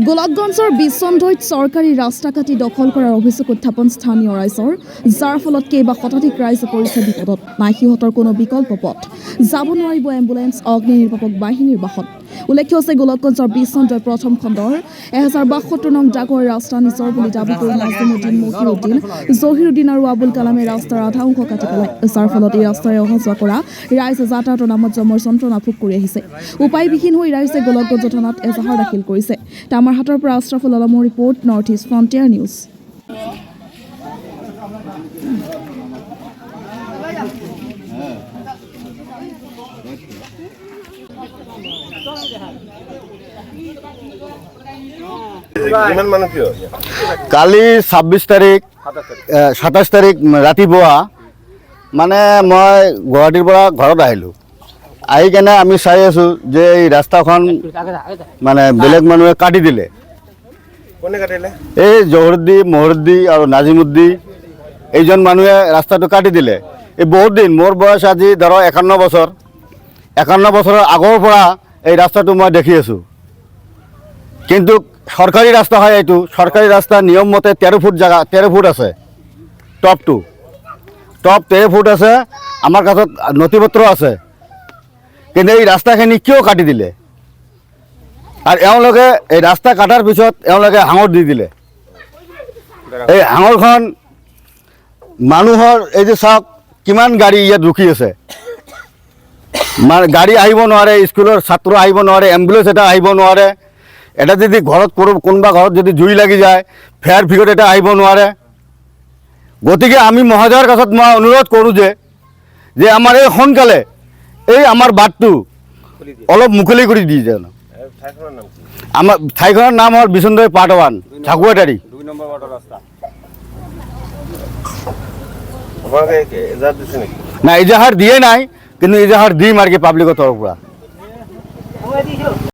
গোলাপগঞ্জৰ বিশ্বন্ধৈত চৰকাৰী ৰাস্তা কাটি দখল কৰাৰ অভিযোগ উত্থাপন স্থানীয় ৰাইজৰ, যাৰ ফলত কেইবা শতাধিক ৰাইজ পৰিছে বিপদত। নাই সিহঁতৰ কোনো বিকল্প পথ, যাব নোৱাৰিব এম্বুলেন্স, অগ্নি নিৰ্বাপক বাহিনীৰ বাহন। উল্লেখ্য আছে গোলাপগঞ্জৰ বিশ্বন্ধৈ প্ৰথম খণ্ডৰ 1072 নং ডাকৰ ৰাস্তা নিজৰ বুলি দাবী কৰি নাজিমুদ্দিন, মহিউদ্দিন, জহিৰুদ্দিন আৰু আবুল কালামে ৰাস্তাৰ আধা অংশ কাটি পেলায়, যাৰ ফলত এই ৰাস্তাৰে অহা যোৱা কৰা ৰাইজে যাতায়াতৰ নামত জমৰ যন্ত্ৰণা ভোগ কৰি আহিছে। উপায়বিহীন হৈ ৰাইজে গোলাপগঞ্জ থানাত এজাহাৰ দাখিল কৰিছে। টামাৰহাটৰ পৰা আশ্ৰাফুল আলমৰ report, North East Frontier News. কালি 26 তাৰিখ 27 তাৰিখ ৰাতিপুৱা মানে মই গুৱাহাটীৰ পৰা ঘৰত আহিলোঁ। আহি কেনে আমি চাই আছোঁ যে এই ৰাস্তাখন মানে বেলেগ মানুহে কাটি দিলে। এই জহুৰুদ্দিন, মহিউদ্দিন আৰু নাজিমুদ্দিন এইজন মানুহে ৰাস্তাটো কাটি দিলে। এই বহুত দিন, মোৰ বয়স আজি ধৰক 51 বছৰ। 51 বছৰৰ আগৰ পৰা এই ৰাস্তাটো মই দেখি আছোঁ, কিন্তু সরকারি রাস্তা হয়। এইটো সরকারি রাস্তা নিয়ম মতে 13 ফুট জায়গা, 13 ফুট আছে। টপ 13 ফুট আছে, আমার কাছে নথিপত্র আছে। কিন্তু এই রাস্তাখিনি কিয় কাটি দিলে? আর এওঁলোকে এই রাস্তা কাটার পিছত এওঁলোকে হাঙৰ দি দিলে। এই হাঙৰখন মানুহৰ এই যে চাওক কিমান গাড়ী ইয়াত ৰখি আছে, গাড়ী আহিব নোৱাৰে, স্কুলৰ ছাত্ৰ আহিব নোৱাৰে, এম্বুলেন্স এটা আহিব নোৱাৰে। এটা যদি ঘৰত কোনোবা ঘৰত যদি জুই লাগি যায়, ফায়াৰ ব্ৰিগেড এটা আহিব নোৱাৰে। গতিকে আমি মহোদয়ৰ কাছত মই অনুৰোধ কৰোঁ যে আমাৰ এই সোনকালে এই আমাৰ বাটটো অলপ মুকলি কৰি দি যায়। আমাৰ ঠাইখনৰ নাম হ'ল বিশ্বন্ধৈ পাৰ্ট 1, ঝাকুৱাটাৰী। না এজাহাৰ দিয়ে নাই, কিন্তু এজাহাৰ দিম আৰু কি পাব্লিকৰ তৰফৰ পৰা।